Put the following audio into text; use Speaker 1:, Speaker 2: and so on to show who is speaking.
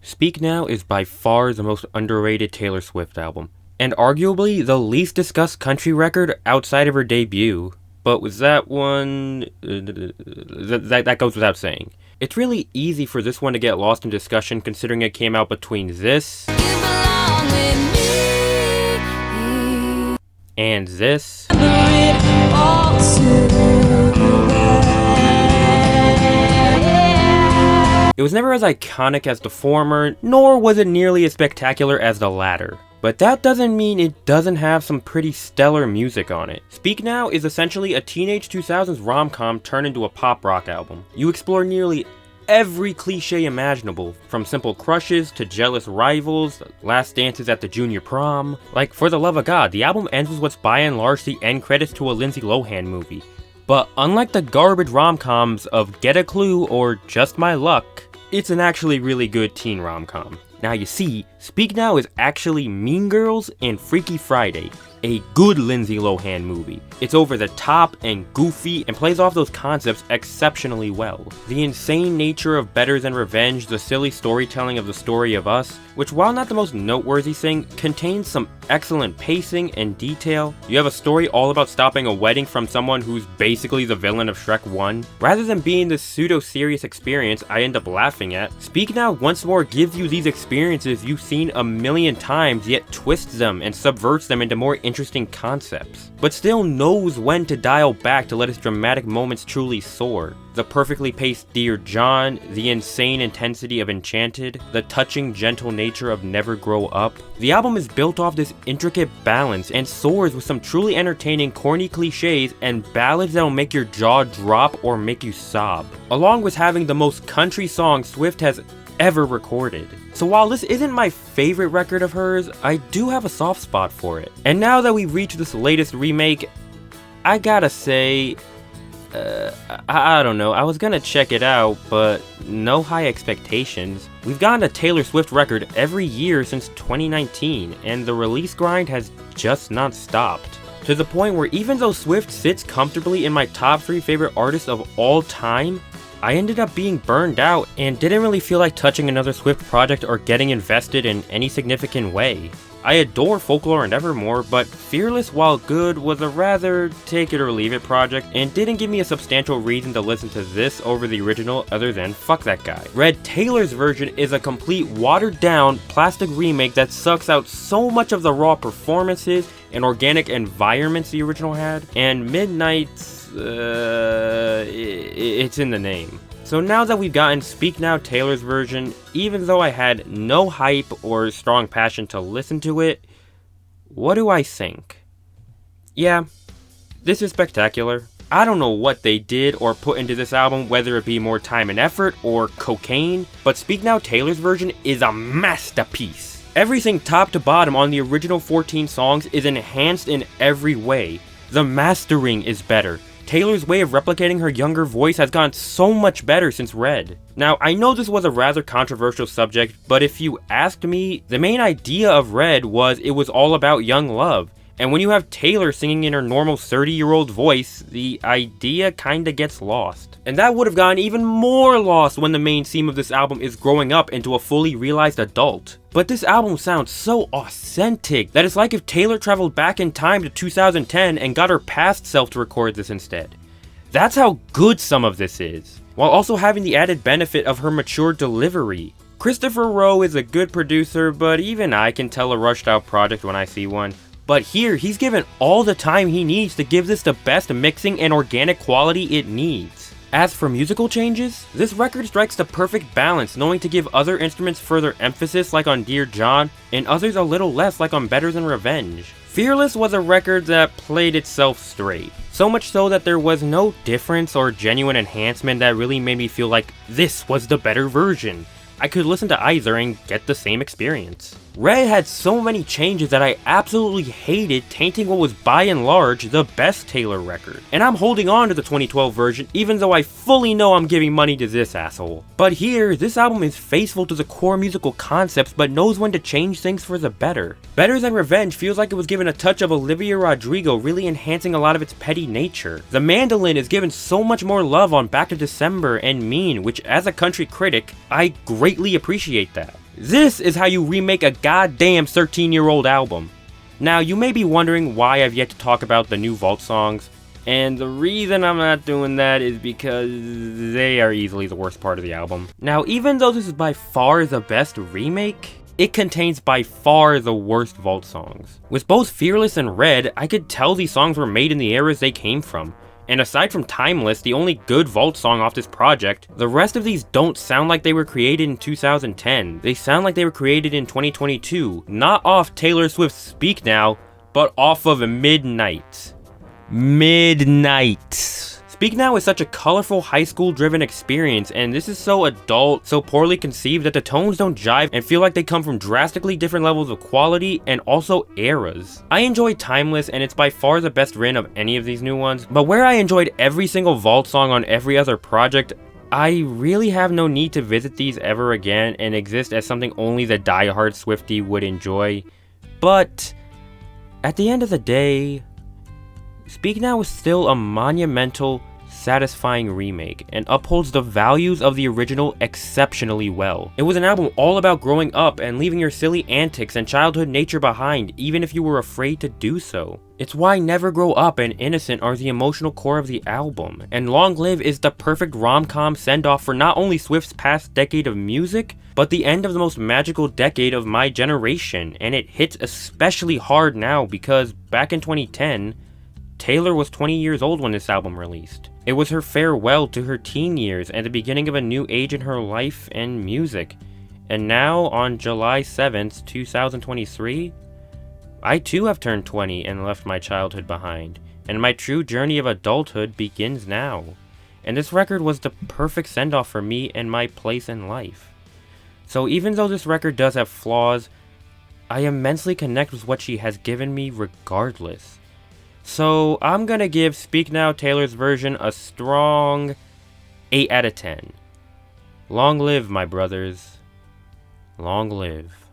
Speaker 1: Speak Now is by far the most underrated Taylor Swift album, and arguably the least discussed country record outside of her debut. But with that one, that goes without saying. It's really easy for this one to get lost in discussion considering it came out between this and this. It was never as iconic as the former, nor was it nearly as spectacular as the latter. But that doesn't mean it doesn't have some pretty stellar music on it. Speak Now is essentially a teenage 2000s rom-com turned into a pop rock album. You explore nearly every cliche imaginable, from simple crushes to jealous rivals, last dances at the junior prom. Like, for the love of God, the album ends with what's by and large the end credits to a Lindsay Lohan movie. But unlike the garbage rom-coms of Get a Clue or Just My Luck, it's an actually really good teen rom-com. Now you see, Speak Now is actually Mean Girls and Freaky Friday, a good Lindsay Lohan movie. It's over the top and goofy and plays off those concepts exceptionally well. The insane nature of Better Than Revenge, the silly storytelling of The Story of Us, which while not the most noteworthy thing, contains some excellent pacing and detail. You have a story all about stopping a wedding from someone who's basically the villain of Shrek 1. Rather than being this pseudo-serious experience I end up laughing at, Speak Now once more gives you these experiences you've seen a million times, yet twists them and subverts them into more interesting concepts, but still knows when to dial back to let its dramatic moments truly soar. The perfectly paced Dear John, the insane intensity of Enchanted, the touching gentle nature of Never Grow Up. The album is built off this intricate balance and soars with some truly entertaining corny cliches and ballads that'll make your jaw drop or make you sob, along with having the most country song Swift has ever recorded. So while this isn't my favorite record of hers, I do have a soft spot for it. And now that we've reached this latest remake, I gotta say, I don't know, I was gonna check it out, but no high expectations. We've gotten a Taylor Swift record every year since 2019, and the release grind has just not stopped. To the point where even though Swift sits comfortably in my top 3 favorite artists of all time, I ended up being burned out and didn't really feel like touching another Swift project or getting invested in any significant way. I adore Folklore and Evermore, but Fearless, while good, was a rather take it or leave it project and didn't give me a substantial reason to listen to this over the original other than fuck that guy. Red Taylor's version is a complete watered down plastic remake that sucks out so much of the raw performances and organic environments the original had, and Midnight's it's in the name. So now that we've gotten Speak Now Taylor's version, even though I had no hype or strong passion to listen to it, what do I think? Yeah, this is spectacular. I don't know what they did or put into this album, whether it be more time and effort or cocaine, but Speak Now Taylor's version is a masterpiece. Everything top to bottom on the original 14 songs is enhanced in every way. The mastering is better. Taylor's way of replicating her younger voice has gotten so much better since Red. Now, I know this was a rather controversial subject, but if you asked me, the main idea of Red was it was all about young love. And when you have Taylor singing in her normal 30-year-old voice, the idea kinda gets lost. And that would have gotten even more lost when the main theme of this album is growing up into a fully realized adult. But this album sounds so authentic that it's like if Taylor traveled back in time to 2010 and got her past self to record this instead. That's how good some of this is, while also having the added benefit of her mature delivery. Christopher Rowe is a good producer, but even I can tell a rushed out project when I see one. But here, he's given all the time he needs to give this the best mixing and organic quality it needs. As for musical changes, this record strikes the perfect balance, knowing to give other instruments further emphasis like on Dear John, and others a little less like on Better Than Revenge. Fearless was a record that played itself straight, so much so that there was no difference or genuine enhancement that really made me feel like this was the better version. I could listen to either and get the same experience. Red had so many changes that I absolutely hated, tainting what was by and large the best Taylor record. And I'm holding on to the 2012 version even though I fully know I'm giving money to this asshole. But here, this album is faithful to the core musical concepts but knows when to change things for the better. Better Than Revenge feels like it was given a touch of Olivia Rodrigo, really enhancing a lot of its petty nature. The mandolin is given so much more love on Back to December and Mean, which as a country critic, I greatly greatly appreciate that. This is how you remake a goddamn 13-year-old album. Now, you may be wondering why I've yet to talk about the new Vault songs, and the reason I'm not doing that is because they are easily the worst part of the album. Now, even though this is by far the best remake, it contains by far the worst Vault songs. With both Fearless and Red, I could tell these songs were made in the eras they came from. And aside from Timeless, the only good Vault song off this project, the rest of these don't sound like they were created in 2010. They sound like they were created in 2022, not off Taylor Swift's Speak Now, but off of Midnight. Speak Now is such a colorful high school driven experience, and this is so adult, so poorly conceived that the tones don't jive and feel like they come from drastically different levels of quality and also eras. I enjoy Timeless, and it's by far the best written of any of these new ones, but where I enjoyed every single Vault song on every other project, I really have no need to visit these ever again and exist as something only the diehard Swiftie would enjoy. But at the end of the day, Speak Now is still a monumental, satisfying remake, and upholds the values of the original exceptionally well. It was an album all about growing up and leaving your silly antics and childhood nature behind, even if you were afraid to do so. It's why Never Grow Up and Innocent are the emotional core of the album, and Long Live is the perfect rom-com send-off for not only Swift's past decade of music, but the end of the most magical decade of my generation, and it hits especially hard now because back in 2010, Taylor was 20 years old when this album released. It was her farewell to her teen years and the beginning of a new age in her life and music. And now, on July 7th, 2023, I too have turned 20 and left my childhood behind, and my true journey of adulthood begins now. And this record was the perfect send-off for me and my place in life. So even though this record does have flaws, I immensely connect with what she has given me regardless. So I'm gonna give Speak Now Taylor's version a strong 8 out of 10. Long live, my brothers. Long live.